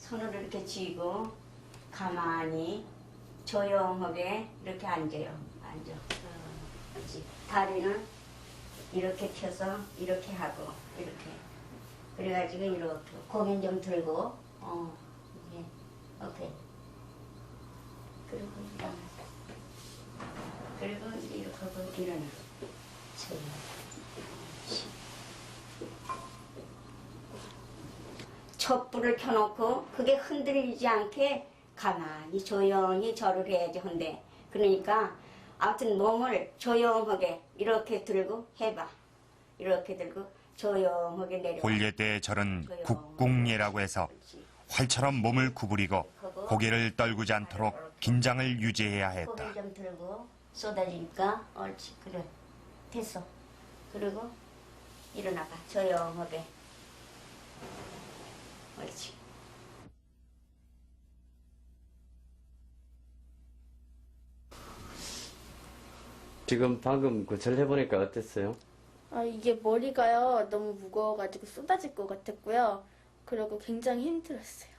손을 이렇게 쥐고 가만히 조용하게 이렇게 앉아요. 앉아. 그렇지. 다리는 이렇게 펴서 이렇게 하고 이렇게. 그래가지고 이렇게 고민 좀 들고 이게 오케이. 그리고 일어나. 그리고 이렇게 하고 일어나. 촛불을 켜놓고 그게 흔들리지 않게 가만히 조용히 절을 해야지 한대. 그러니까 아무튼 몸을 조용하게 이렇게 들고 해봐. 이렇게 들고 조용하게 내려. 홀예 때의 절은 국궁예라고 해서 활처럼 몸을 구부리고 고개를 떨구지 않도록 긴장을 유지해야 했다. 고개를 좀 들고 쏟아지니까 옳지. 그래. 됐어. 그리고 일어나봐. 조용하게. 옳지. 지금 방금 그 절 해보니까 어땠어요? 이게 머리가요 너무 무거워가지고 쏟아질 것 같았고요. 그리고 굉장히 힘들었어요.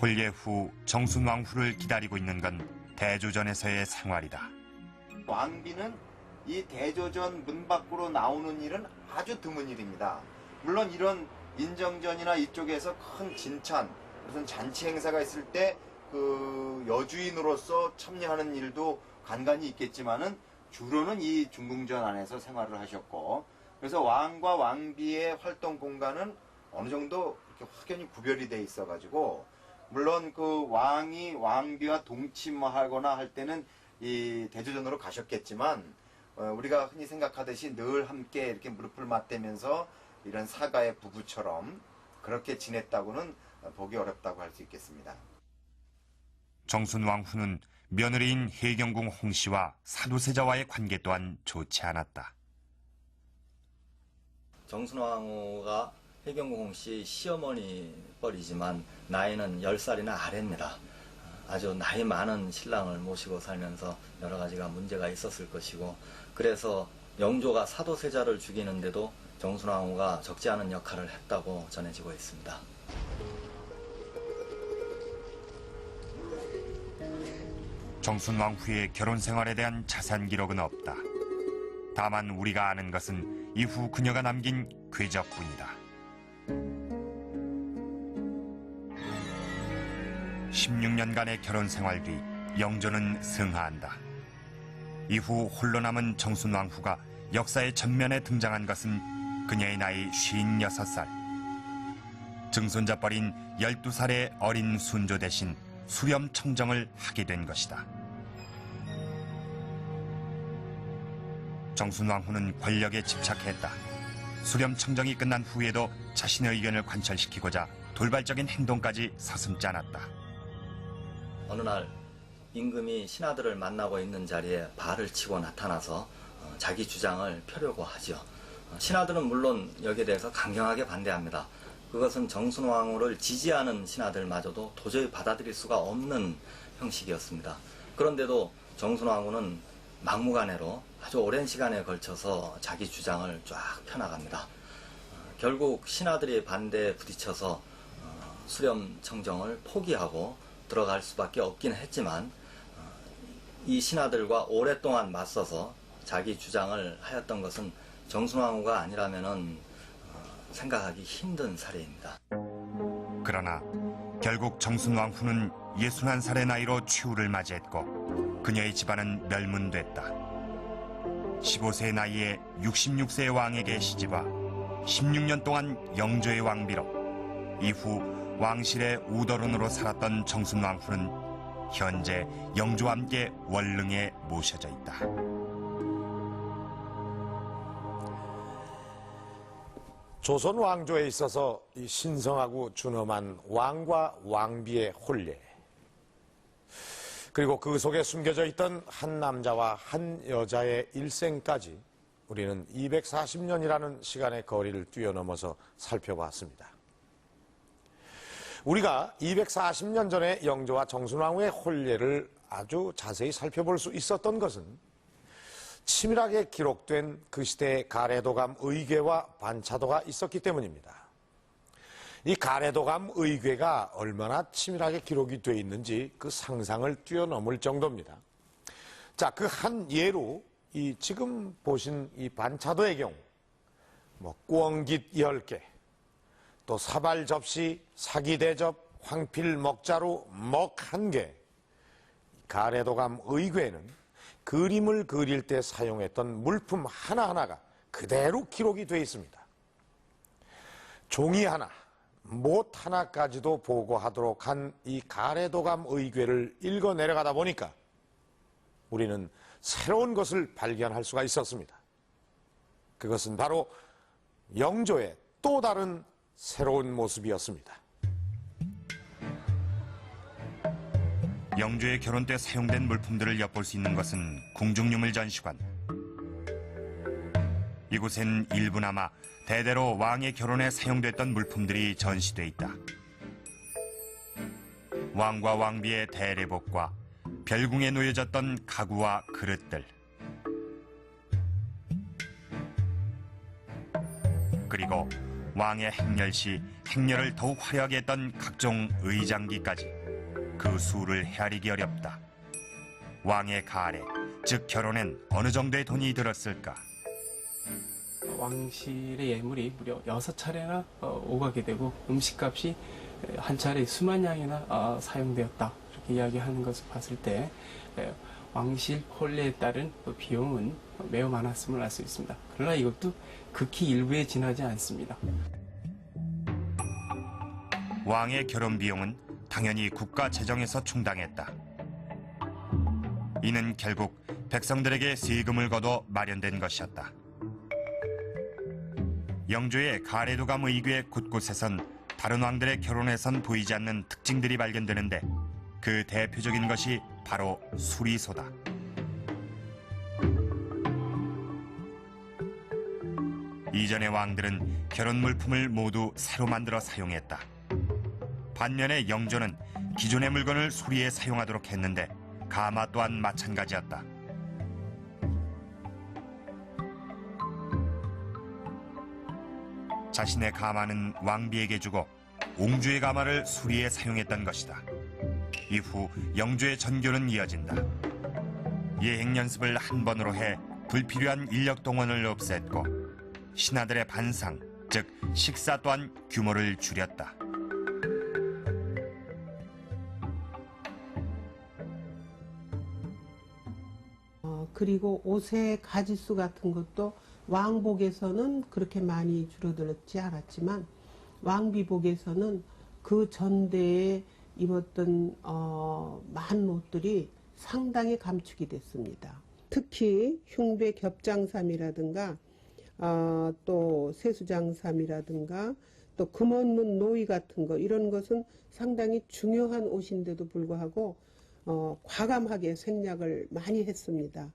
홀예 후 정순왕후를 기다리고 있는 건 대조전에서의 생활이다. 왕비는 이 대조전 문 밖으로 나오는 일은 아주 드문 일입니다. 물론 이런 인정전이나 이쪽에서 큰 진찬, 무슨 잔치 행사가 있을 때 그 여주인으로서 참여하는 일도 간간히 있겠지만은 주로는 이 중궁전 안에서 생활을 하셨고, 그래서 왕과 왕비의 활동 공간은 어느 정도 이렇게 확연히 구별이 돼 있어가지고, 물론 그 왕이 왕비와 동침하거나 할 때는 이 대조전으로 가셨겠지만, 우리가 흔히 생각하듯이 늘 함께 이렇게 무릎을 맞대면서 이런 사가의 부부처럼 그렇게 지냈다고는 보기 어렵다고 할 수 있겠습니다. 정순왕후는 며느리인 해경궁 홍씨와 사도세자와의 관계 또한 좋지 않았다. 정순왕후가 해경궁 홍씨 시어머니 뻘이지만 나이는 10살이나 아래입니다. 아주 나이 많은 신랑을 모시고 살면서 여러 가지가 문제가 있었을 것이고, 그래서 영조가 사도세자를 죽이는데도 정순왕후가 적지 않은 역할을 했다고 전해지고 있습니다. 정순왕후의 결혼 생활에 대한 자세한 기록은 없다. 다만 우리가 아는 것은 이후 그녀가 남긴 궤적뿐이다. 16년간의 결혼 생활 뒤 영조는 승하한다. 이후 홀로 남은 정순왕후가 역사의 전면에 등장한 것은 그녀의 나이 56살. 증손자뻘인 12살의 어린 순조 대신 수렴청정을 하게 된 것이다. 정순왕후는 권력에 집착했다. 수렴청정이 끝난 후에도 자신의 의견을 관철시키고자 돌발적인 행동까지 서슴지 않았다. 어느 날 임금이 신하들을 만나고 있는 자리에 발을 치고 나타나서 자기 주장을 펴려고 하죠. 신하들은 물론 여기에 대해서 강경하게 반대합니다. 그것은 정순왕후를 지지하는 신하들마저도 도저히 받아들일 수가 없는 형식이었습니다. 그런데도 정순왕후는 막무가내로 아주 오랜 시간에 걸쳐서 자기 주장을 쫙 펴나갑니다. 결국 신하들의 반대에 부딪혀서 수렴청정을 포기하고 들어갈 수밖에 없긴 했지만, 이 신하들과 오랫동안 맞서서 자기 주장을 하였던 것은 정순왕후가 아니라면은 생각하기 힘든 사례입니다. 그러나 결국 정순왕후는 61살의 나이로 최후를 맞이했고 그녀의 집안은 멸문됐다. 15세의 나이에 66세의 왕에게 시집와 16년 동안 영조의 왕비로 이후 왕실의 우더른으로 살았던 정순왕후는 현재 영조와 함께 월릉에 모셔져 있다. 조선 왕조에 있어서 이 신성하고 준엄한 왕과 왕비의 혼례, 그리고 그 속에 숨겨져 있던 한 남자와 한 여자의 일생까지 우리는 240년이라는 시간의 거리를 뛰어넘어서 살펴봤습니다. 우리가 240년 전에 영조와 정순왕후의 혼례를 아주 자세히 살펴볼 수 있었던 것은 치밀하게 기록된 그 시대의 가래도감 의궤와 반차도가 있었기 때문입니다. 이 가래도감 의궤가 얼마나 치밀하게 기록이 되어 있는지 그 상상을 뛰어넘을 정도입니다. 자, 그 한 예로 이 지금 보신 이 반차도의 경우 꾸엉깃 10개, 또 사발 접시, 사기 대접, 황필 먹자루 먹 1개, 가래도감 의궤는 그림을 그릴 때 사용했던 물품 하나하나가 그대로 기록이 되어 있습니다. 종이 하나, 못 하나까지도 보고하도록 한 이 가래도감 의궤를 읽어 내려가다 보니까 우리는 새로운 것을 발견할 수가 있었습니다. 그것은 바로 영조의 또 다른 새로운 모습이었습니다. 영조의 결혼 때 사용된 물품들을 엿볼 수 있는 것은 궁중유물 전시관. 이곳엔 일부나마 대대로 왕의 결혼에 사용됐던 물품들이 전시돼 있다. 왕과 왕비의 대례복과 별궁에 놓여졌던 가구와 그릇들, 그리고 왕의 행렬 시 행렬을 더욱 화려하게 했던 각종 의장기까지 그 수를 헤아리기 어렵다. 왕의 가례, 즉 결혼엔 어느 정도의 돈이 들었을까? 왕실의 예물이 무려 6차례나 오가게 되고 음식값이 한 차례 수만 양이나 사용되었다. 이렇게 이야기하는 것을 봤을 때 왕실 혼례에 따른 비용은 매우 많았음을 알 수 있습니다. 그러나 이것도 극히 일부에 지나지 않습니다. 왕의 결혼 비용은 당연히 국가 재정에서 충당했다. 이는 결국 백성들에게 세금을 걷어 마련된 것이었다. 영조의 가래도감 의궤 곳곳에선 다른 왕들의 결혼에선 보이지 않는 특징들이 발견되는데 그 대표적인 것이 바로 수리소다. 이전의 왕들은 결혼 물품을 모두 새로 만들어 사용했다. 반면에 영조는 기존의 물건을 수리에 사용하도록 했는데 가마 또한 마찬가지였다. 자신의 가마는 왕비에게 주고 옹주의 가마를 수리에 사용했던 것이다. 이후 영조의 전교는 이어진다. 예행 연습을 한 번으로 해 불필요한 인력 동원을 없앴고 신하들의 반상, 즉 식사 또한 규모를 줄였다. 그리고 옷의 가지수 같은 것도 왕복에서는 그렇게 많이 줄어들지 않았지만 왕비복에서는 그 전대에 입었던 많은 옷들이 상당히 감축이 됐습니다. 특히 흉배 겹장삼이라든가 또 세수장삼이라든가 또 금원문 노이 같은 거 이런 것은 상당히 중요한 옷인데도 불구하고 과감하게 생략을 많이 했습니다.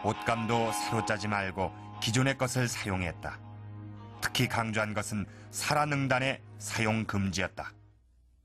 옷감도 새로 짜지 말고 기존의 것을 사용했다. 특히 강조한 것은 사라능단의 사용 금지였다.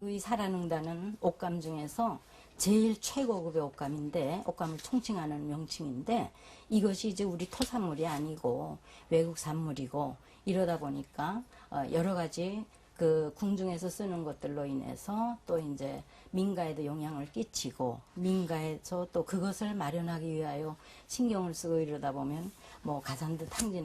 이 사라능단은 옷감 중에서 제일 최고급의 옷감인데, 옷감을 총칭하는 명칭인데, 이것이 이제 우리 토산물이 아니고 외국 산물이고 이러다 보니까 여러 가지 그 궁중에서 쓰는 것들로 인해서 또 이제 민가에도 영향을 끼치고 민가에서 또 그것을 마련하기 위하여 신경을 쓰고 이러다 보면 뭐 가산도 탕진하는